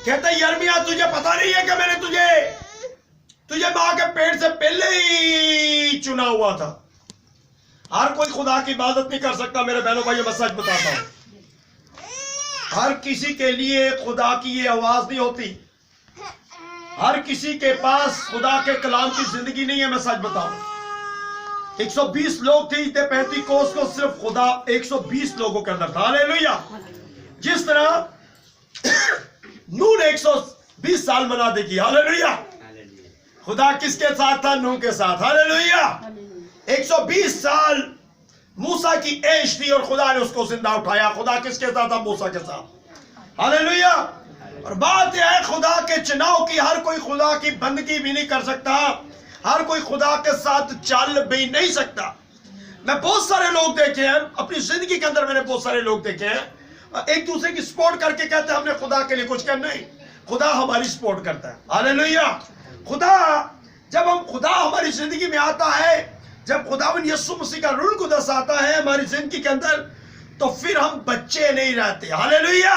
कहता है यिर्मयाह तुझे पता नहीं है कि मैंने तुझे मां के पेट से पहले ही चुना हुआ था। हर कोई खुदा की इबादत नहीं कर सकता मेरे बहनों भाइयों, मैं सच बताता हूं। हर किसी के लिए खुदा की ये आवाज नहीं होती। हर किसी के पास खुदा के कलाम की जिंदगी नहीं है। मैं सच बताऊं 120 लोग थे इतने पेंतीकोस को सिर्फ खुदा 120 लोगों के अंदर था। हालेलुया। जिस तरह नूह ने 120 साल मना देखी। हालेलुया। खुदा किसके साथ था? नूह के साथ। हालेलुया। 120 साल मूसा की ऐश थी और खुदा ने उसको जिंदा उठाया। खुदा किसके साथ था? मूसा के साथ। हालेलुया। और बात यह है खुदा के चुनाव की, हर कोई खुदा की बंदगी भी नहीं कर सकता, हर कोई खुदा के साथ चल भी नहीं सकता। मैं बहुत सारे लोग देखे हैं अपनी जिंदगी के अंदर, मैंने बहुत सारे लोग देखे हैं एक दूसरे की सपोर्ट करके कहते हैं हमने खुदा के लिए कुछ करना। नहीं, खुदा हमारी सपोर्ट करता है। हालेलुया। खुदा जब हम खुदा हमारी जिंदगी में आता है, जब खुदावन यीशु मसीह का रूह कुदस आता है हमारी जिंदगी के अंदर, तो फिर हम बच्चे नहीं रहते। हालेलुया।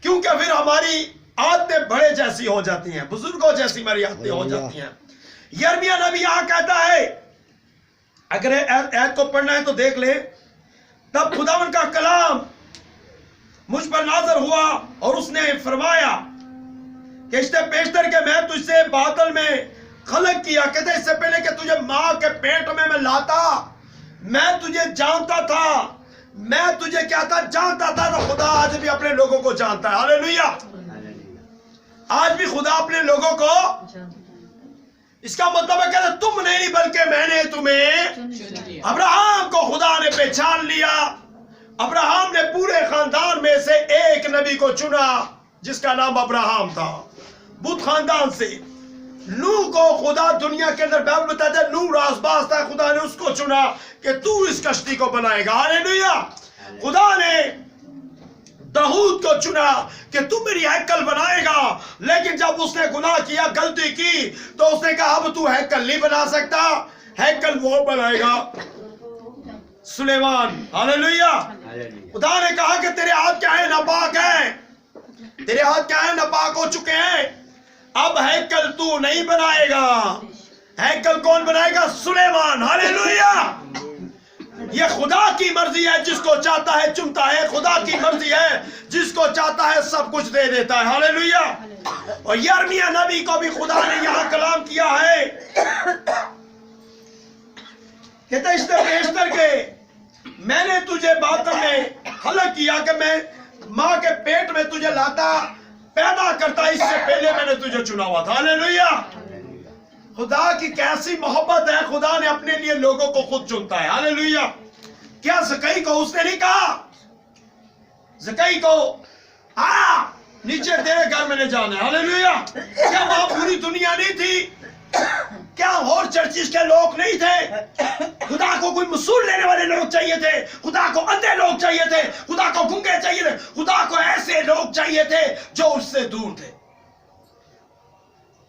क्योंकि फिर हमारी आदतें बड़े जैसी हो जाती हैं, बुजुर्गों जैसी हमारी आदतें हो जाती हैं। यिर्मयाह नबी यहां कहता है, अगर ऐत को पढ़ना है तो देख ले, तब खुदावन का कलाम मुझ पर नाज़र हुआ और उसने फरमाया कि इससे बेशतर के मैं तुझसे बादल में खलक किया। कहते इससे पहले कि तुझे मां के पेट में मैं लाता, मैं तुझे जानता था। मैं तुझे क्या था? जानता था। तो खुदा आज भी अपने लोगों को जानता है। हालेलुया। आज भी खुदा अपने लोगों को, इसका मतलब है कहते तुम नहीं बल्कि मैंने तुम्हें, अब्राहम को खुदा ने पहचान लिया। अब्राहम ने पूरे खानदान में से एक नबी को चुना जिसका नाम अब्राहम था, बुत खानदान से। नूह को खुदा दुनिया के अंदर बाइबल बताता है नूह राजबाज था, खुदा ने उसको चुना कि तू इस कश्ती को बनाएगा। हालेलुया। खुदा ने दाऊद को चुना कि तू मेरी हैकल बनाएगा। लेकिन जब उसने गुनाह किया, गलती की, तो उसने कहा अब तू हैकल नहीं बना सकता, हैकल वो बनाएगा, सुलेमान। हालेलुया। खुदा ने कहा कि तेरे हाथ क्या है? नापाक है। तेरे हाथ क्या है? नापाक हो चुके हैं। अब हैकल तू नहीं बनाएगा। हैकल कौन बनाएगा? सुलेमान। हालेलुया। ये खुदा की मर्जी है, जिसको चाहता है चुनता है। खुदा की मर्जी है, जिसको चाहता है सब कुछ दे देता है। हालेलुया। और यिर्मयाह नबी को भी खुदा ने यहां कलाम किया है, कहता इससे बेशतर के मैंने तुझे बादल में खलक किया कि मैं मां के पेट में तुझे लाता, पैदा करता, इससे पहले मैंने तुझे चुना हुआ था। हालेलुया। खुदा की कैसी मोहब्बत है, खुदा ने अपने लिए लोगों को खुद चुनता है। हालेलुया। क्या ज़कई को उसने नहीं कहा? ज़कई को नीचे तेरे घर में ले जाना है। हालेलुया। क्या वहां पूरी दुनिया नहीं थी? क्या और चर्चिस के लोग नहीं थे? खुदा को कोई मसूल लेने वाले लोग चाहिए थे, खुदा को अंधे लोग चाहिए थे, खुदा को गूंगे चाहिए थे, खुदा को ऐसे लोग चाहिए थे जो उससे दूर थे।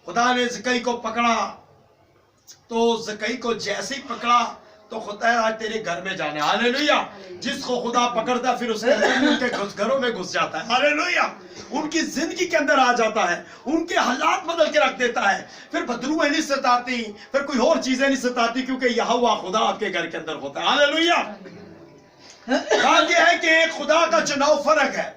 खुदा ने ज़कई को पकड़ा, तो ज़कई को जैसे ही पकड़ा तो खुदा आज तेरे घर में जाने। हालेलुया। जिसको खुदा पकड़ता फिर उसके उनके घरों में घुस जाता है। हालेलुया। उनकी जिंदगी के अंदर आ जाता है, उनके हालात बदल के रख देता है। फिर बदरुएं नहीं सताती, फिर कोई और चीजें नहीं सताती, क्योंकि यहोवा खुदा आपके घर के अंदर होता है। हालेलुया। बात यह है कि खुदा का चुनाव फर्क है।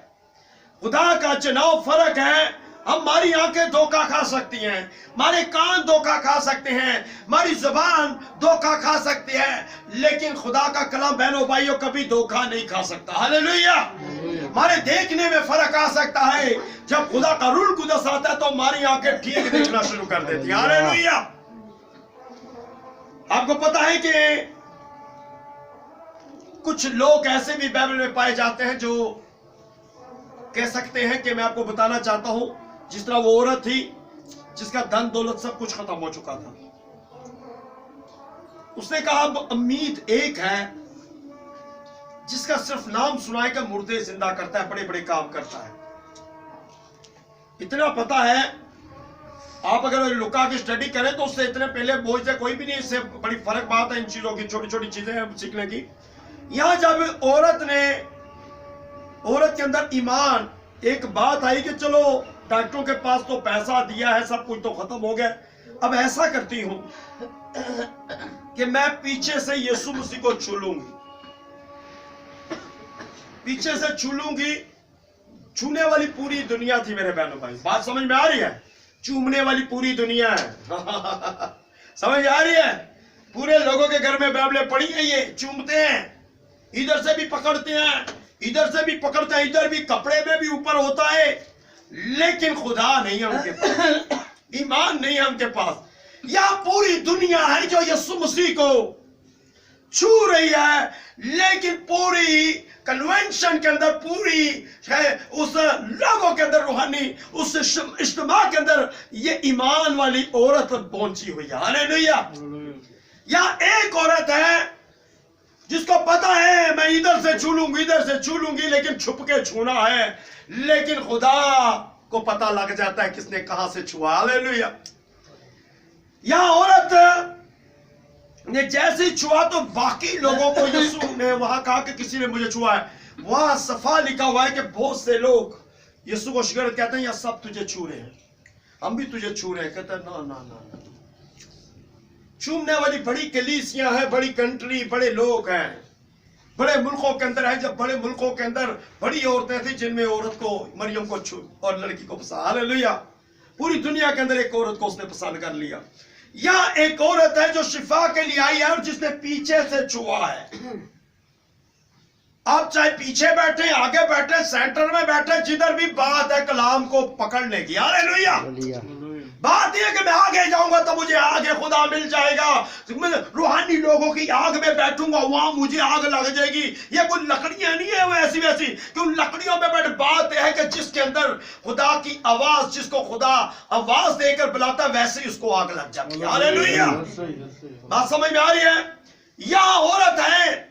खुदा का चुनाव फर्क है। हमारी आंखें धोखा खा सकती हैं, हमारे कान धोखा खा सकते हैं, हमारी जुबान धोखा खा सकती है, लेकिन खुदा का कलाम बहनों भाइयों कभी धोखा नहीं खा सकता। हालेलुया। हमारे देखने में फर्क आ सकता है, जब खुदा का रूह कुदस आता है तो हमारी आंखें ठीक देखना शुरू कर देती है। हालेलुया। आपको पता है कि कुछ लोग ऐसे भी बाइबल में पाए जाते हैं जो कह सकते हैं कि मैं आपको बताना चाहता हूं, जिस तरह वो औरत थी जिसका धन दौलत सब कुछ खत्म हो चुका था, उसने कहा अब उम्मीद एक है जिसका सिर्फ नाम सुनाए का मुर्दे जिंदा करता है, बड़े बड़े काम करता है। इतना पता है, आप अगर लुका की स्टडी करें तो उससे इतने पहले बोझ से कोई भी नहीं। इससे बड़ी फर्क बात है इन चीजों की, छोटी छोटी चीजें सीखने की। यहां जब औरत के अंदर ईमान, एक बात आई कि चलो डॉक्टरों के पास तो पैसा दिया है, सब कुछ तो खत्म हो गया। अब ऐसा करती हूं कि मैं पीछे से यीशु मसीह को छू लूंगी, पीछे से छू लूंगी। छूने वाली पूरी दुनिया थी मेरे बहनों भाई, बात समझ में आ रही है? चूमने वाली पूरी दुनिया है समझ आ रही है? पूरे लोगों के घर में बाइबलें पड़ी है, ये चूमते हैं, इधर से भी पकड़ते हैं, इधर से भी पकड़ते हैं, इधर भी कपड़े में भी ऊपर होता है, लेकिन खुदा नहीं है उनके पास, ईमान नहीं है उनके पास। यह पूरी दुनिया है जो यीशु मसीह को छू रही है, लेकिन पूरी कन्वेंशन के अंदर, पूरी है उस लोगों के अंदर, रूहानी उस इज्तिमा के अंदर ये ईमान वाली औरत पहुंची हुई है। हालेलुया। या एक औरत है जिसको पता है मैं इधर से छू लूंगी, इधर से छू लूंगी, लेकिन छुप के छूना है, लेकिन खुदा को पता लग जाता है किसने कहां से छुआ। हालेलुया। यह औरत ने जैसे ही छुआ तो बाकी लोगों को यीशु ने वहां कहा कि किसी ने मुझे छुआ है। वहां सफा लिखा हुआ है कि बहुत से लोग यीशु को शिकायत कहते हैं, यह सब तुझे छू रहे हैं, हम भी तुझे छू रहे हैं। कहते हैं ना ना ना ना, छूने वाली बड़ी कलीसियां हैं, बड़ी कंट्री, बड़े लोग हैं, बड़े मुल्कों के अंदर है। जब बड़े मुल्कों के अंदर बड़ी औरतें थी जिनमें औरत को, मरियम को छू और लड़की को पसंद। हालेलुया। पूरी दुनिया के अंदर एक औरत को उसने पसंद कर लिया। यह एक औरत है जो शिफा के लिए आई है और जिसने पीछे से छुआ है। आप चाहे पीछे बैठे, आगे बैठे, सेंटर में बैठे, जिधर भी बात है कलाम को पकड़ने की। हालेलुया। बात यह कि मैं आगे जाऊंगा तो मुझे आगे खुदा मिल जाएगा, रूहानी लोगों की आग में बैठूंगा, वहां मुझे आग लग जाएगी। ये कोई लकड़ियां नहीं है वैसी वैसी कि उन लकड़ियों में बैठ। बात यह है कि जिसके अंदर खुदा की आवाज, जिसको खुदा आवाज देकर बुलाता वैसे ही उसको आग लग जाती है। हालेलुया। बात समझ में आ रही है? यह औरत है,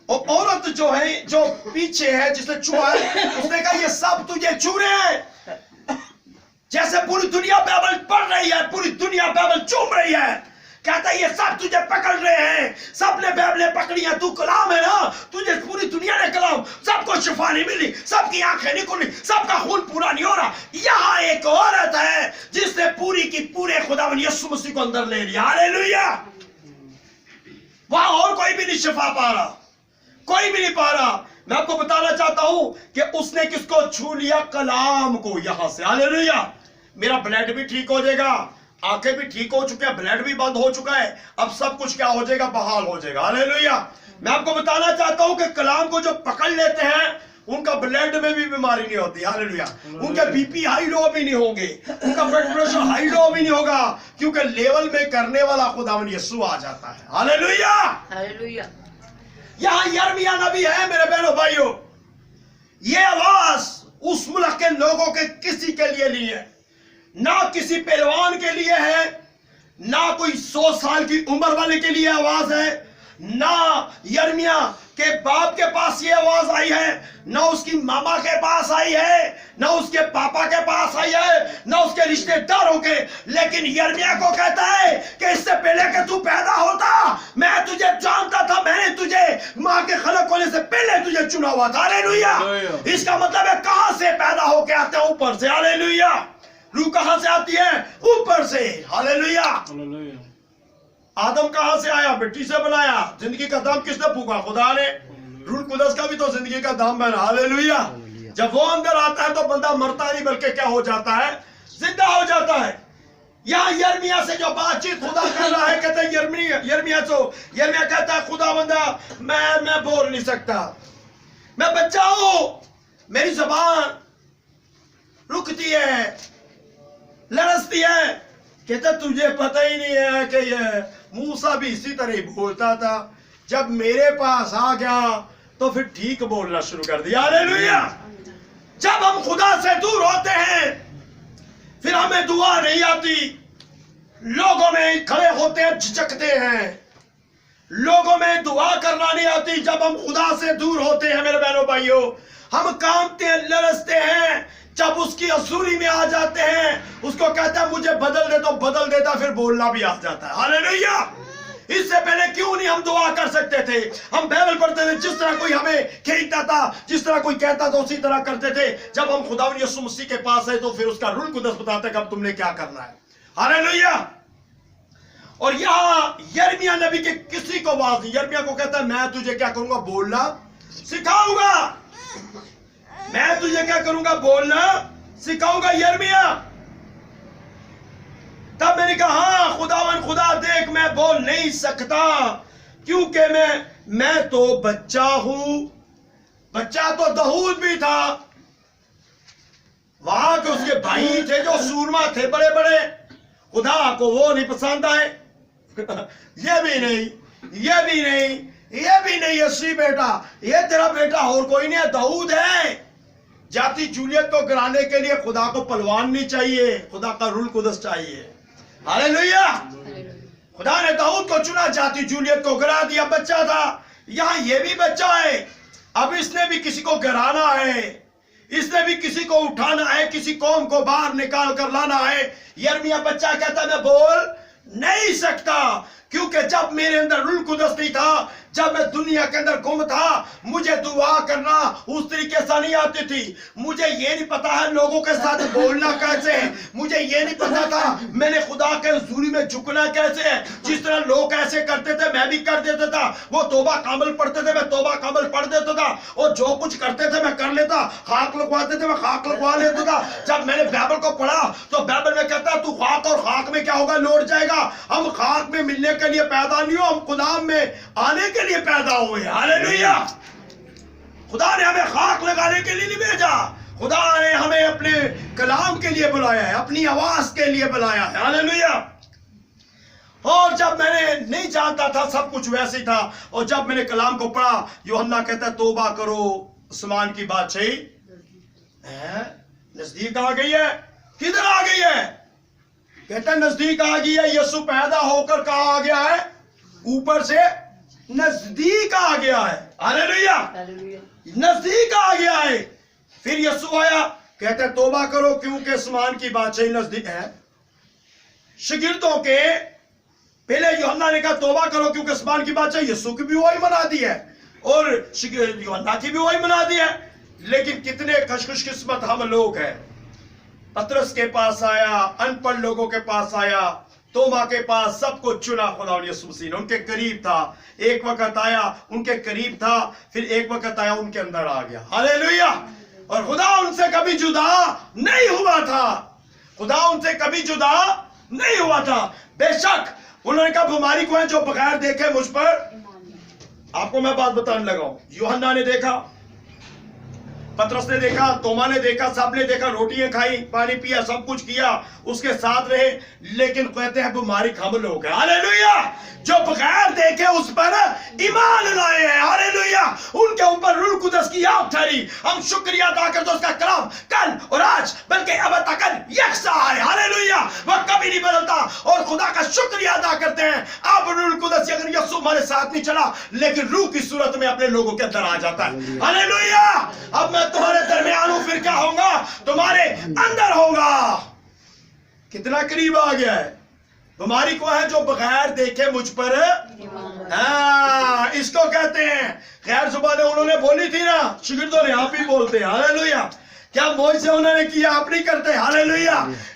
और औरत जो है, जो पीछे है, जिसने छुआ है, उसने कहा ये सब तुझे छू रहे हैं। जैसे पूरी दुनिया बाइबल पढ़ रही है, पूरी दुनिया बाइबल चूम रही है, कहता है ये सब तुझे पकड़ रहे हैं, सबने बाइबलें पकड़ी है, तू कलाम है ना, तुझे पूरी दुनिया ने कलाम, सबको शिफा नहीं मिली, सबकी आंखें नहीं खुली, सबका खून पूरा नहीं हो रहा। यहाँ एक औरत है जिसने पूरी की पूरे खुदावन यीशु मसीह को अंदर ले लिया। हालेलुया। वहां और कोई भी नहीं शिफा पा रहा, कोई भी नहीं पा रहा। मैं आपको बताना चाहता हूं कि उसने किसको छू लिया? कलाम को। यहां से हालेलुया। मेरा ब्लड भी ठीक हो जाएगा, आंखें भी ठीक हो चुके हैं, ब्लड भी बंद हो चुका है, अब सब कुछ क्या हो जाएगा? बहाल हो जाएगा। हालेलुया। मैं आपको बताना चाहता हूं कि कलाम को जो पकड़ लेते हैं उनका ब्लड में भी बीमारी नहीं होती। हालेलुया। उनके बीपी हाई लो भी नहीं होंगे, उनका ब्लड प्रेशर हाई लो भी नहीं होगा, क्योंकि लेवल में करने वाला खुदावन यीशु आ जाता है। हालेलुया। हालेलुया। यहां यिर्मयाह नबी है मेरे बहनों भाइयों। ये आवाज उस मुल्क के लोगों के किसी के लिए नहीं है, ना किसी पहलवान के लिए है, ना कोई 100 साल की उम्र वाले के लिए आवाज है, ना यिर्मयाह के बाप के पास ये आवाज आई है, ना उसकी मामा के पास आई है, ना उसके पापा के पास आई है, ना उसके रिश्तेदारों के। लेकिन यिर्मयाह को कहता है कि इससे पहले कि तू पैदा होता मैं तुझे जानता था, मैंने तुझे मां के खलक होने से पहले तुझे चुना हुआ था। हालेलुया। इसका मतलब है कहां से पैदा होके आते हैं? ऊपर से। हालेलुया। रूह कहां से आती है? ऊपर से। हालेलुया। आदम कहां से आया? मिट्टी से बनाया। जिंदगी का दाम किसने फूका? खुदा ने। रूह कुदस का भी तो जिंदगी का दाम बना। हालेलुया। जब वो अंदर आता है तो बंदा मरता नहीं बल्कि क्या हो जाता है? जिंदा हो जाता है। यहां यिर्मयाह से जो बातचीत खुदा कर रहा है, कहते हैं यिर्मयाह कहता है खुदा बंदा मैं बोल नहीं सकता, मैं बच्चा हूं, मेरी जबान रुकती है, लरसती है। कहता तुझे पता ही नहीं है कि ये मूसा भी इसी तरह ही बोलता था, जब मेरे पास आ गया तो फिर ठीक बोलना शुरू कर दिया। हालेलुया। जब हम खुदा से दूर होते हैं फिर हमें दुआ नहीं आती, लोगों में खड़े होते हैं, झिझकते हैं, लोगों में दुआ करना नहीं आती। जब हम खुदा से दूर होते हैं मेरे बहनों भाइयों, हम कांपते हैं, लरसते हैं। जब उसकी हजूरी में आ जाते हैं, उसको कहता है मुझे बदल दे, तो बदल देता, फिर बोलना भी आ जाता है। हालेलुया। इससे पहले क्यों नहीं हम दुआ कर सकते थे? हम बाइबल पढ़ते थे, जिस तरह कोई हमें खींचता था, जिस तरह कोई कहता था, उसी तरह करते थे। जब हम खुदावंद यीशु मसीह के पास है तो फिर उसका रूह कुदस बताता है कि अब तुमने क्या करना है। हालेलुया। और यहां यिर्मयाह नबी के किसी को आवाज नहीं, यिर्मयाह को कहता है मैं तुझे क्या करूंगा? बोलना सिखाऊंगा। मैं तुझे क्या करूंगा? बोलना सिखाऊंगा यिर्मयाह। तब मैंने कहा हाँ खुदावन खुदा देख मैं बोल नहीं सकता, क्योंकि मैं तो बच्चा हूं। बच्चा तो दाऊद भी था, वहां के उसके भाई थे जो सूरमा थे बड़े बड़े, खुदा को वो नहीं पसंद आए। ये भी नहीं, ये भी नहीं, ये भी नहीं, यसी बेटा, ये तेरा बेटा और कोई नहीं है, दाऊद है। जाति जूलियत को गिराने के लिए खुदा को पहलवान नहीं चाहिए, खुदा का रूह कुदस चाहिए। हालेलुया। खुदा ने दाऊद को चुना, जाति जूलियत को गिरा दिया, बच्चा था। यहां ये भी बच्चा है, अब इसने भी किसी को गिराना है, इसने भी किसी को उठाना है, किसी कौम को बाहर निकाल कर लाना है। यिर्मयाह बच्चा कहता मैं बोल नहीं सकता, क्योंकि जब मेरे अंदर रूह कुदस नहीं था, जब मैं दुनिया के अंदर गुम था, मुझे दुआ करना उस तरीके से नहीं आती थी। मुझे ये नहीं पता है लोगों के साथ बोलना कैसे है, मुझे ये नहीं पता था मैंने खुदा के हुजूरी में झुकना कैसे है। जिस तरह लोग ऐसे करते थे मैं भी कर देता था। वो तौबा कामल पढ़ते थे, मैं तौबा कामल पढ़ देता था, और जो कुछ करते थे मैं कर लेता। खाक लगवाते थे मैं खाक लगवा लेता था। जब मैंने बाइबल को पढ़ा तो बाइबल में कहता तू खाक और खाक में क्या होगा? लौट जाएगा। हम खाक में मिलने के लिए पैदा नहीं हो, हम खुदा में आने के लिए पैदा हुए। हालेलुया। खुदा ने हमें खाक लगाने के लिए नहीं भेजा, खुदा ने हमें अपने कलाम के लिए बुलाया है, अपनी आवाज के लिए बुलाया है। हालेलुया। और जब मैंने नहीं जानता था, सब कुछ वैसे ही था, और जब मैंने कलाम को पढ़ा, यूहन्ना कहता है तौबा करो, आसमान की बादशाही नजदीक आ गई है। किधर आ गई है? कहता है नजदीक आ गई है। यीशु पैदा होकर कहां आ गया है? ऊपर से नजदीक आ गया है। हालेलुया। नजदीक आ गया है। फिर यीशु आया, कहता है तौबा करो क्योंकि आसमान की बादशाही नजदीक है। शागिर्दों के पहले यूहन्ना ने कहा तौबा करो क्योंकि आसमान की बादशाही, यीशु की भी वही मना दी है और यूहन्ना की भी वही मना दी है। लेकिन कितने खुशकिस्मत हम लोग हैं। पतरस के पास आया, अनपढ़ लोगों के पास आया, तोमा के पास, सबको चुना खुदा यीशु मसीह ने। उनके करीब था, एक वक्त आया उनके करीब था, फिर एक वक्त आया उनके अंदर आ गया। हालेलुया। और खुदा उनसे कभी जुदा नहीं हुआ था, खुदा उनसे कभी जुदा नहीं हुआ था। बेशक उन्होंने कहा बीमारी को है जो बगैर देखे मुझ पर। आपको मैं बात बताने लगा हूं, यूहन्ना ने देखा, पतरस ने देखा, तोमा ने देखा, सब ने देखा, रोटियां खाई, पानी पिया, सब कुछ किया, उसके साथ रहे, लेकिन कहते हैं बीमारी हम लोग हैं। हालेलुया। जो बगैर देखे उस पर ईमान लाए हैं। हालेलुया। उनके ऊपर रूह कुदस की आग ठहरी। हम शुक्रिया अदा करते उसका कलाम कल और आज बल्कि अब तक यकसा है। हालेलुया। वह कभी नहीं बदलता और खुदा का शुक्रिया अदा करते हैं। अब रूह कुदस अगर यीशु हमारे साथ नहीं चला, लेकिन रूह की सूरत में अपने लोगों के अंदर आ जाता है। हालेलुया। अब मैं तुम्हारे दरमियान हूं, फिर क्या होगा? तुम्हारे अंदर होगा। कितना करीब आ गया है। बीमारी को है जो बगैर देखे मुझ पर। इसको कहते हैं गैर जुबानें उन्होंने बोली थी ना, शागिर्दों ने आप ही बोलते हैं। हालेलुया। क्या मौज से उन्होंने किया, आप नहीं करते। हालेलुया।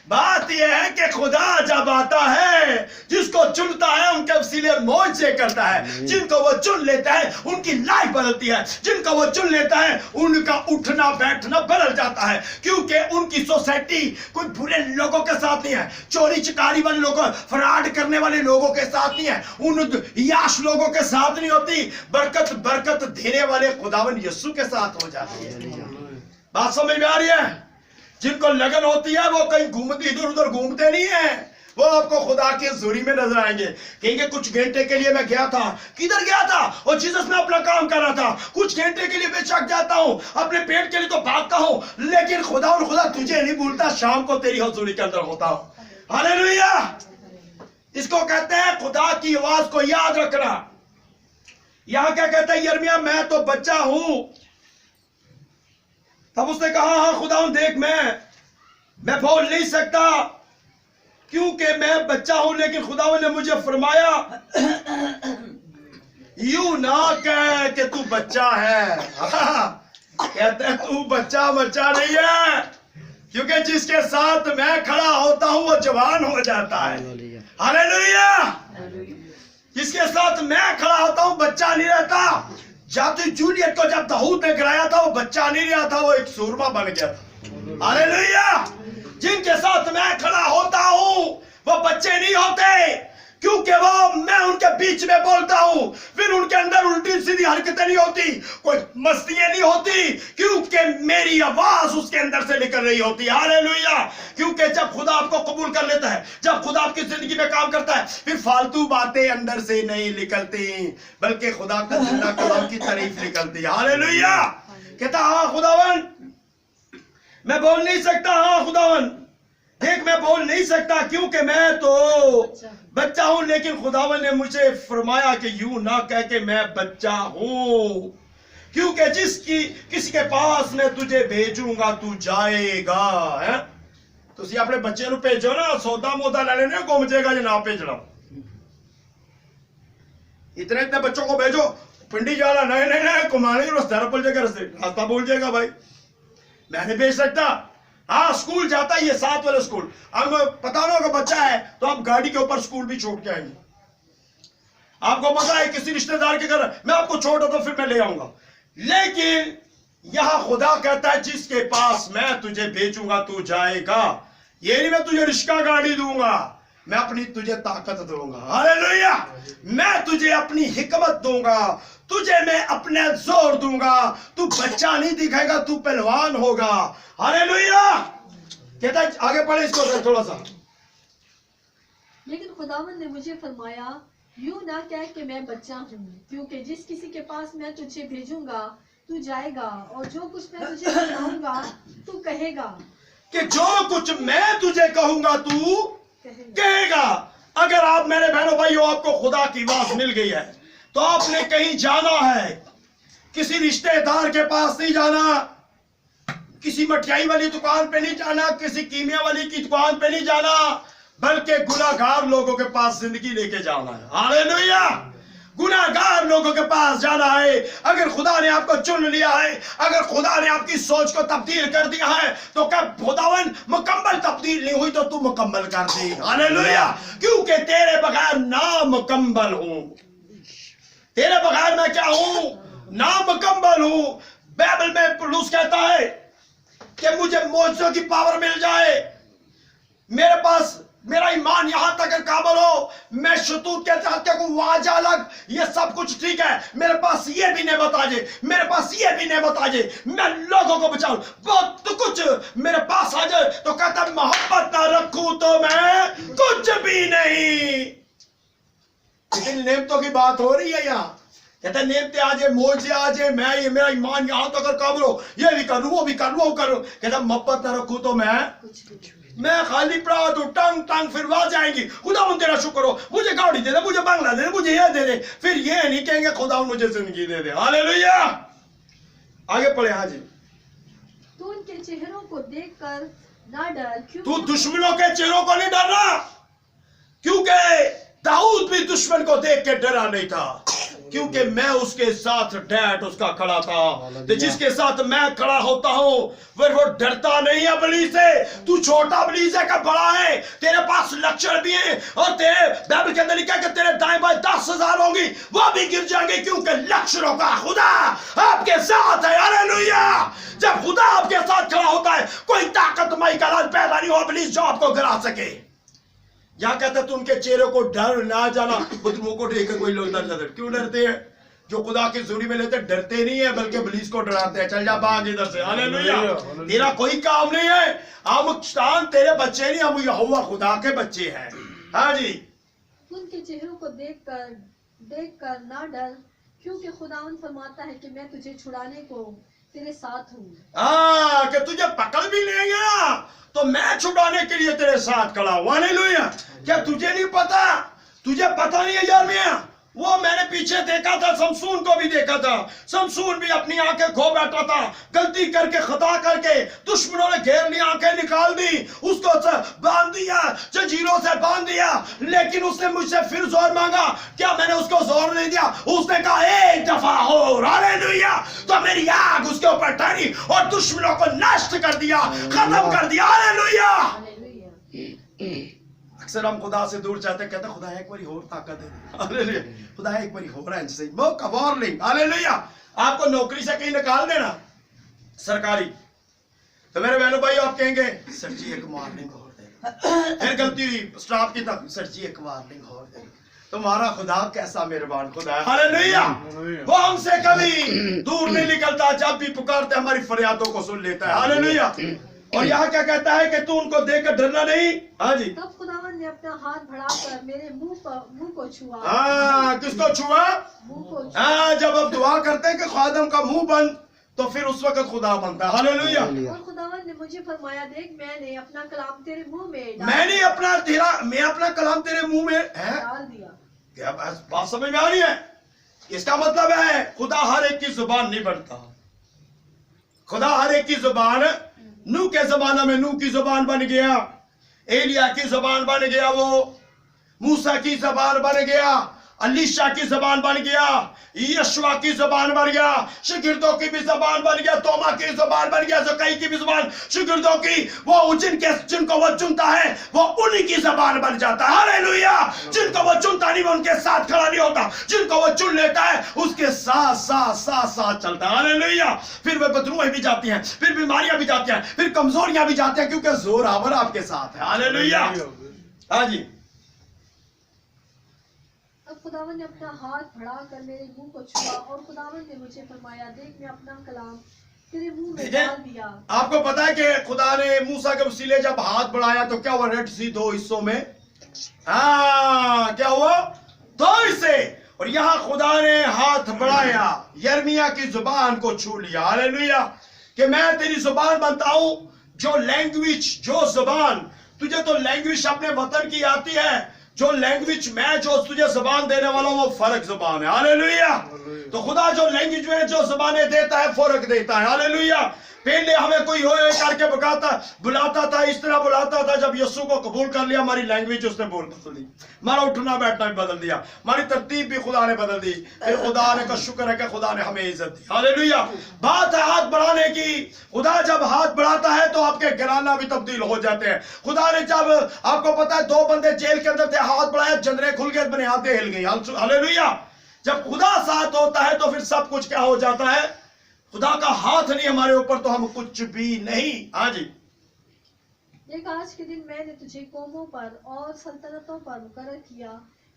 बात यह है कि खुदा जब आता है, जिसको चुनता है उनके वसीले मौज से करता है। जिनको वो चुन लेता है उनकी लाइफ बदलती है, जिनको वो चुन लेता है उनका उठना बैठना बदल जाता है, क्योंकि उनकी सोसाइटी कोई बुरे लोगों के साथ नहीं है, चोरी चकारी वाले लोगों, फ्रॉड करने वाले लोगों के साथ नहीं है, उन याश लोगों के साथ नहीं होती, बरकत देने वाले खुदावन यीशु के साथ हो जाती है। बात समझ में आ रही है? जिनको लगन होती है वो कहीं घूमते, इधर उधर घूमते नहीं है, वो आपको खुदा की हुजूरी में नजर आएंगे। कहेंगे कुछ घंटे के लिए मैं गया था। किधर गया था? और जीसस में अपना काम कर रहा था। कुछ घंटे के लिए बेशक जाता हूं, अपने पेट के लिए तो भागता हूं, लेकिन खुदा और खुदा तुझे नहीं भूलता, शाम को तेरी हुजूरी के अंदर होता हूं। हालेलुया। इसको कहते हैं खुदा की आवाज को याद रखना। यहां क्या कहता है यिर्मयाह? मैं तो बच्चा हूं। तब उसने कहा हाँ खुदा देख मैं बोल नहीं सकता, क्योंकि मैं बच्चा हूं, लेकिन खुदावन ने मुझे फरमाया यूं ना कह कि तू बच्चा है। कहते हैं तू बच्चा नहीं है, क्योंकि जिसके साथ मैं खड़ा होता हूं वो जवान हो जाता है। हालेलुया। जिसके साथ मैं खड़ा होता हूं बच्चा नहीं रहता। जादू जूलियट को जब दाऊद ने गिराया था वो बच्चा नहीं रहा था, वो एक सूरमा बन गया था। हालेलुया। जिनके साथ मैं खड़ा होता हूं वो बच्चे नहीं होते, क्योंकि वो मैं उनके बीच में बोलता हूं, फिर उनके अंदर उल्टी सीधी हरकतें नहीं होती, कोई मस्तियां नहीं होती, क्योंकि मेरी आवाज उसके अंदर से निकल रही होती है। हालेलुया। क्योंकि जब खुदा आपको कबूल कर लेता है, जब खुदा आपकी जिंदगी में काम करता है, फिर फालतू बातें अंदर से नहीं निकलती, बल्कि खुदा का जिंदा कलाम की तारीफ निकलती है। हालेलुया। कहता हाँ खुदावन मैं बोल नहीं सकता, हाँ खुदावन देख मैं बोल नहीं सकता, क्योंकि मैं तो बच्चा हूं, लेकिन खुदावन ने मुझे फरमाया कि यूं ना कह के मैं बच्चा हूं, क्योंकि किसी के पास मैं तुझे भेजूंगा तू जाएगा। है तुसी अपने बच्चे नु भेजो ना, सौदा मोदा ले लेने घूम जाएगा जो ना भेजना। इतने बच्चों को भेजो पिंडी जाला, नहीं घुमाने रास्ता भूल जाएगा, रास्ता भूल जाएगा भाई, मैं नहीं भेज सकता। हाँ स्कूल जाता है, ये 7 वाले स्कूल, अब पता ना होगा बच्चा है तो आप गाड़ी के ऊपर स्कूल भी छोड़ के आएंगे। आपको पता है किसी रिश्तेदार के घर मैं आपको छोड़ तो फिर मैं ले आऊंगा, लेकिन यहां खुदा कहता है जिसके पास मैं तुझे भेजूंगा तू जाएगा। ये नहीं मैं तुझे रिश्का गाड़ी दूंगा, मैं अपनी तुझे ताकत दूंगा। हालेलुया। मैं तुझे अपनी हिकमत दूंगा, तुझे मैं अपने जोर दूंगा, तू बच्चा नहीं दिखेगा, तू पहलवान होगा। हालेलुया। कहता है आगे पढ़े इसको थोड़ा सा। लेकिन खुदावन ने मुझे फरमाया यूं ना कह कि मैं बच्चा हूँ, क्योंकि जिस किसी के पास मैं तुझे भेजूंगा तू जाएगा, और जो कुछ मैं तुझे सुनाऊंगा तू कहेगा। कि जो कुछ मैं तुझे कहूंगा तू कहेगा। अगर आप मेरे बहनों भाइयों आपको खुदा की आवाज मिल गई है तो आपने कहीं जाना है, किसी रिश्तेदार के पास नहीं जाना, किसी मठियाई वाली दुकान पे नहीं जाना, किसी कीमिया वाली की दुकान पे नहीं जाना, बल्कि गुनाहगार लोगों के पास जिंदगी लेके जाना है। हालेलुया। गुनाहगार लोगों के पास जाना है। अगर खुदा ने आपको चुन लिया है, अगर खुदा ने आपकी सोच को तब्दील कर दिया है, तो क्या खुदावन मुकम्मल तब्दील नहीं हुई तो तू मुकम्मल कर दे। हालेलुया। क्योंकि तेरे बगैर नामुकम्मल हूं, तेरे बगैर मैं क्या हूं? नामुकम्मल हूं। बाइबल में पौलुस कहता है कि मुझे मौजों की पावर मिल जाए, मेरे पास मेरा ईमान यहां तक काबल हो, मैं शतूत के तहत को वाजा अलग, ये सब कुछ ठीक है, मेरे पास ये भी नेमत आ जाए, मेरे पास ये भी नेमत आ जाए, मैं लोगों को बचाऊं, बहुत तो कुछ मेरे पास आ जाए, तो कहता मोहब्बत ना रखूं तो मैं कुछ भी नहीं। लेकिन नेमतों की बात हो रही है यहाँ। कहता नेमते आ जाए, मौजे आ जाए, मैं ये मेरा ईमान यहां तक काबल हो, ये भी करूं वो भी करूं वो करूं। कहता मोहब्बत ना रखूं तो मैं खाली प्रात हूं, टंग टंग फिर वहां जाएंगी, खुदा तेरा शुक्र हो, मुझे गाड़ी दे दे, मुझे बंगला दे दे, मुझे ये दे दे, फिर ये नहीं कहेंगे खुदा मुझे जिंदगी दे दे। हालेलुया। आगे पढ़े। हाँ जी। तू उनके चेहरों को देखकर ना डर, तू दुश्मनों के चेहरों को नहीं डरना, क्योंकि दाऊद भी दुश्मन को देख के डरा नहीं था, क्योंकि मैं उसके साथ डैट उसका खड़ा था। तो जिसके साथ मैं खड़ा होता हूं वो डरता नहीं है बली से। तू छोटा बली से का बड़ा है, तेरे पास लक्षण भी है, और तेरे बाइबल के अंदर लिखा है कि तेरे दाएं बाएं 10,000 होंगी, वो भी गिर जाएंगे, क्योंकि लक्षणों का खुदा आपके साथ है। हालेलुया। जब खुदा आपके साथ खड़ा होता है, कोई ताकतमय का राज पैदा नहीं हो बली जो आपको गिरा सके। या कहता तू उनके चेहरे को डर ना जाना, मुंह को ढेकर कोई लोग डर जाते। क्यों डरते हैं? जो खुदा की जुरी में लेते डरते नहीं है, बल्कि पुलिस को डराते हैं, चल जा भाग इधर से। हालेलुया। तेरा कोई काम नहीं है, हम तेरे बच्चे नहीं, हम यहोवा खुदा के बच्चे हैं। हाँ जी। उनके चेहरों को देखकर ना डर, क्योंकि खुदावन फरमाता है कि मैं तुझे छुड़ाने को तेरे साथ हूँ। हाँ, कि तुझे पकड़ भी लेंगे तो मैं छुड़ाने के लिए तेरे साथ खड़ा हूं। हालेलुया। क्या तुझे नहीं पता? तुझे पता नहीं है यार मियां, वो मैंने पीछे देखा था, शमसून को भी देखा था। शमसून भी अपनी आंखें खो बैठा था, गलती करके खता करके दुश्मनों ने घेर लिया, आंखें निकाल दी, उसको बांध दिया, जंजीरों से बांध दिया। लेकिन उसने मुझसे फिर जोर मांगा, क्या मैंने उसको जोर नहीं दिया? उसने कहा एक दफा और, हालेलुया। तो मेरी आग उसके ऊपर ठहरी और दुश्मनों को नष्ट कर दिया, खत्म कर दिया, हालेलुया। अक्सर हम खुदा से दूर जाते, कहते खुदा एक बारी और ताकत दे, हालेलुया। खुदा एक बारी और है सही, वो वार्निंग, हालेलुया। आपको नौकरी से कहीं निकाल देना सरकारी, तो मेरे बहनों भाई आप कहेंगे सर जी एक वार्निंग और दे, फिर गलती हुई स्टाफ की तक, सर जी एक वार्निंग और दे। तुम्हारा खुदा कैसा मेहरबान खुदा है, हालेलुया। वो हमसे कभी दूर नहीं निकलता, जब भी पुकारते हमारी फरियादों को सुन लेता है, हालेलुया। और यहाँ क्या कहता है कि तू उनको देखकर डरना नहीं। हाँ जी, तब खुदावन ने अपना हाथ बढ़ाकर मेरे मुंह को छुआ। हाँ, किसको छुआ? मुंह को छुआ। हाँ, जब हम दुआ करते हैं कि खादम का मुंह बंद, तो फिर उस वक्त खुदा बनता है, हालेलुया। और खुदावन ने मुझे फरमाया, देख मैंने अपना कलाम तेरे मुंह में मैं अपना कलाम तेरे मुंह में डाल दिया। क्या बात समझ में आ रही है? इसका मतलब है खुदा हर एक की जुबान नहीं बनता। खुदा हर एक की जुबान, नूह के जमाना में नूह की जुबान बन गया, एलिया की जुबान बन गया, वो मूसा की जुबान बन गया, अलीशा की जुबान बन गया, यशवा की जुबान बन गया, शिगिर्दों की भी जुबान बन गया, तोमा की जुबान बन गया, जकई की भी जुबान, शिगिर्दों की, वो जिनको वो चुनता है वो उन्हीं की जुबान बन जाता है, हालेलुया। जिनको वो चुनता नहीं वो उनके साथ खड़ा नहीं होता, जिनको वो चुन लेता है उसके साथ साथ साथ साथ चलता है, हालेलुया। फिर वे बदरूहें भी जाती हैं, फिर बीमारियां भी जाती हैं, फिर कमजोरियां भी जाती हैं, क्योंकि जोरावर आपके साथ है, हालेलुया। हाँ जी, तब खुदावन ने अपना हाथ बढ़ाकर मेरे मुंह को छुआ और खुदावन ने मुझे फरमाया, देख मैं अपना कलाम तेरे मुंह में डाल दिया। आपको पता है कि खुदा ने मूसा के वसीले जब हाथ बढ़ाया तो क्या हुआ? रेड सी दो हिस्सों में, हाँ क्या हुआ? दो हिस्से। और यहां खुदा ने हाथ बढ़ाया, यर्मिया की जुबान को छू लिया, हालेलुया। कि मैं तेरी जुबान बनता हूं, जो लैंग्वेज, जो जुबान तुझे तो लैंग्वेज अपने वतन की आती है, जो लैंग्वेज मैं जो तुझे जुबान देने वाला हूं वो फर्क जुबान है, हालेलुया। तो खुदा जो लैंग्वेज में जो जुबानें देता है फर्क देता है, हालेलुया। पहले हमें कोई हो करके बुलाता था, इस तरह बुलाता था, जब यीशु को कबूल कर लिया हमारी लैंग्वेज उसने बदल दी, हमारा उठना बैठना भी बदल दिया, हमारी तरतीब भी खुदा ने बदल दी। फिर खुदा ने का शुक्र है कि खुदा ने हमें इज्जत दी, हालेलुया। बात है हाथ बढ़ाने की। खुदा जब हाथ बढ़ाता है तो आपके घराना भी तब्दील हो जाते हैं। खुदा ने जब, आपको पता है, दो बंदे जेल के अंदर थे, हाथ बढ़ाया, जंदरे खुल गए, बुनियादें हिल गई, हालेलुया। जब खुदा साथ होता है तो फिर सब कुछ क्या हो जाता है? खुदा का हाथ नहीं हमारे ऊपर तो हम कुछ भी नहीं। हाँ जी, देख आज के दिन मैंने तुझे कौमों पर और सल्तनतों पर मुकर्रर किया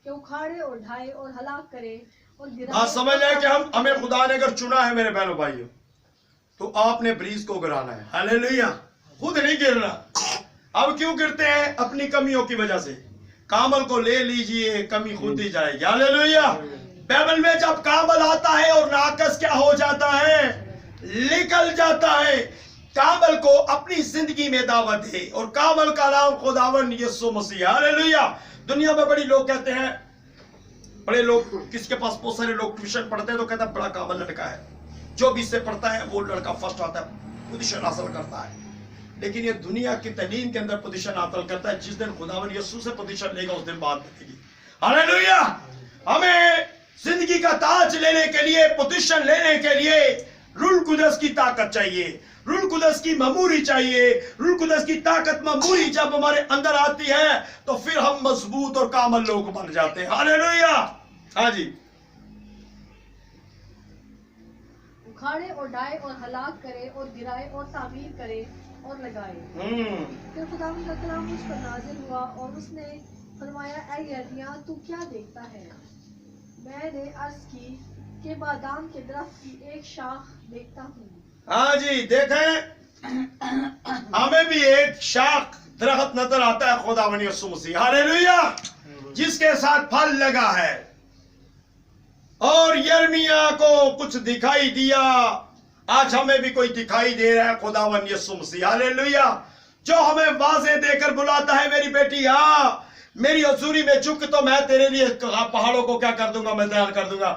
कि उखाड़े और ढाए और हलाक करे और गिराए। हाँ, समझ आए कि हमें खुदा ने अगर चुना है मेरे बहनों भाइयों, तो आपने ब्रीज को गिराना है, हालेलुया। खुद नहीं गिरना। अब क्यों गिरते हैं? अपनी कमियों की वजह से। कामल को ले लीजिए, कमी खुद ही जाएगी, हालेलुया। बाइबल में जब कामल आता है और नाकस क्या हो जाता है? निकल जाता है। कामल को अपनी जिंदगी में दावत दे, और कामल का नाम खुदावन यीशु मसीह, हालेलुया। दुनिया में बड़ी लोग कहते हैं, बड़े लोग, किसके पास बहुत सारे लोग ट्यूशन पढ़ते हैं तो कहते हैं बड़ा कामल लड़का है, जो भी इससे पढ़ता है वो लड़का फर्स्ट आता है, पोजीशन हासिल करता है। लेकिन ये दुनिया की तालीम के अंदर पोजीशन हासिल करता है, जिस दिन खुदावन यीशु से पोजीशन लेगा उस दिन बात बनेगी, हालेलुया। हमें जिंदगी का ताज लेने के लिए, पोजीशन लेने के लिए रूह कुदस की ताकत चाहिए, रूह कुदस की ममूरी चाहिए। रूह कुदस की ताकत, ममूरी जब हमारे अंदर आती है तो फिर हम मजबूत और कामल लोग बन जाते हैं, हालेलुया। हाँ जी, उखाड़े और ढाए और हलाक करे और गिराए और तामीर करे और लगाए। फिर खुदावंद का कलाम मुझ पर नाजिल हुआ और उसने फरमाया, ऐ यिर्मयाह तू क्या देखता है? मैंने अर्ज की कि बादाम के दरख्त की एक शाख देखता हूँ। हाँ जी, देखें हमें भी एक शाख दरख्त नजर आता है, खुदावन यीशु मसीह, हालेलुया, जिसके साथ फल लगा है। और यिर्मयाह को कुछ दिखाई दिया, आज हमें भी कोई दिखाई दे रहा है, खुदावन यीशु मसीह, हालेलुया, जो हमें वाज़े देकर बुलाता है, मेरी बेटी आ, मेरी हजूरी में झुक तो मैं तेरे लिए पहाड़ों को क्या कर दूंगा, मैं तैयार कर दूंगा।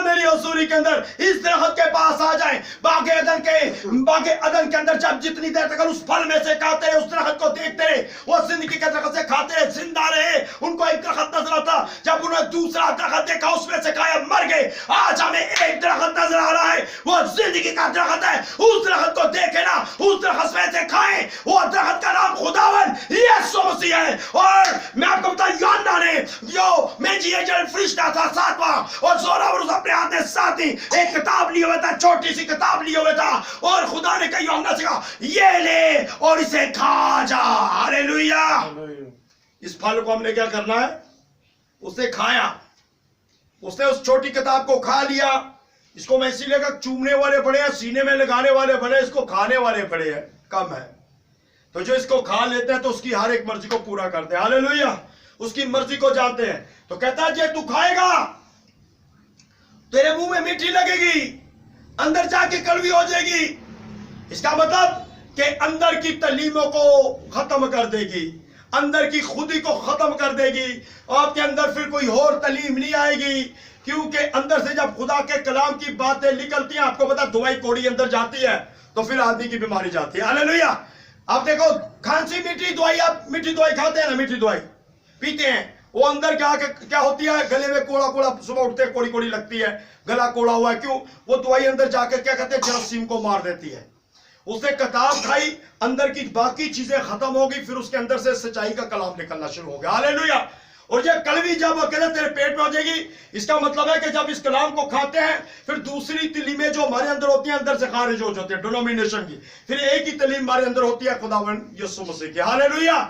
मेरी हजूरी के अंदर इस दरख्त के पास आ जाए, बागे अदन के अंदर जब जितनी देर तक उस फल में से खाते रहे, उस दरख्त को देखते रहे, वो जिंदगी के दरख्त से खाते रहे, जिंदा रहे। उनको एक दरख्त नजर आता, जब उन्होंने दूसरा दरख्त देखा उसमें से खाया, मर गए। आज हमें एक दरख्त नजर आ रहा है, वो जिंदगी का दरख्त है। उस दरख्त को देखे ना, उस दरख्त में से खाएं। वो दरख्त का नाम खुदावन यीशु मसीह है। और मैं आपको बता, यूहन्ना ने जो मेंजिएजल फरिश्ता था सातवां, और जोरावर अपने हाथ में साथी एक किताब लिए हुए था, छोटी सी किताब लिए हुए था, और खुदा ने कहा यूहन्ना से कहा, ये ले और इसे खा जा। हालेलुया। इस फल को हमने क्या करना है? उसे खाया, उसने उस छोटी किताब को खा लिया। इसको मैं इसीलिए कहा, चूमने वाले बड़े हैं, सीने में लगाने वाले बड़े, इसको खाने वाले बड़े हैं कम है। तो जो इसको खा लेते हैं तो उसकी हर एक मर्जी को पूरा करते हैं। हालेलुया। उसकी मर्जी को जानते हैं। तो कहता है, जे तू खाएगा तेरे मुंह में मीठी लगेगी, अंदर जाके कड़वी हो जाएगी। इसका मतलब कि अंदर की तलीमों को खत्म कर देगी, अंदर की खुदी को खत्म कर देगी। आपके अंदर फिर कोई और तलीम नहीं आएगी, क्योंकि अंदर से जब खुदा के कलाम की बातें निकलती हैं, आपको पता दवाई कोड़ी अंदर जाती है तो फिर आदमी की बीमारी जाती है। हालेलुया। आप देखो, खांसी मीठी दवाई, आप मीठी दवाई खाते हैं ना, मीठी दवाई पीते हैं, वो अंदर क्या होती है, गले में कोड़ा कोड़ा, सुबह उठते कोड़ी कोड़ी लगती है, गला कोड़ा हुआ है। क्यों? वो दवाई अंदर जाकर क्या कहते हैं, जरासीम को मार देती है। उसने किताब खाई, अंदर की बाकी चीजें खत्म हो गई, फिर उसके अंदर से सच्चाई का कलाम निकलना शुरू हो गया। हालेलुया। और ये कड़वी जब अकेले तेरे पेट में हो जाएगी, इसका मतलब है कि जब इस कलाम को खाते हैं, फिर दूसरी तलीमें जो हमारे अंदर होती हैं, अंदर से खारिज हो जाती है, डिनोमिनेशन की। फिर एक ही तलीम हमारे अंदर होती है, खुदावन यीशु मसीह की। हालेलुया।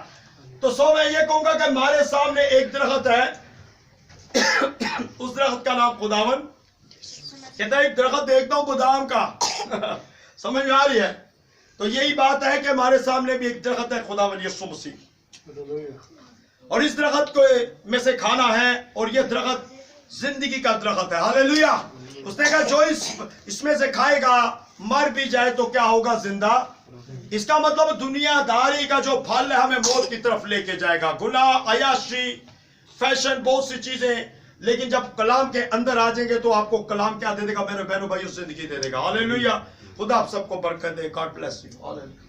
तो मैं ये कहूंगा कि हमारे सामने एक दरख्त है, उस दरख्त का नाम खुदावन। कहता है, एक दरख्त देखता हूं बादाम का समझ में आ रही है? तो यही बात है कि हमारे सामने भी एक दरख्त है, खुदावन यीशु मसीह। और इस दरख्त को में से खाना है, और यह दरख्त जिंदगी का दरख्त है। हालेलुया। उसने कहा, जो इसमें से खाएगा मर भी जाए तो क्या होगा, जिंदा। इसका मतलब दुनियादारी का जो फल है हमें मौत की तरफ लेके जाएगा। गुनाह, अयाशी, फैशन, बहुत सी चीजें। लेकिन जब कलाम के अंदर आ जाएंगे तो आपको कलाम क्या दे देगा मेरे बहनों भाइयों, जिंदगी दे देगा। हालेलुया। खुदा आप सबको बरकत दे। God bless you. हालेलुया।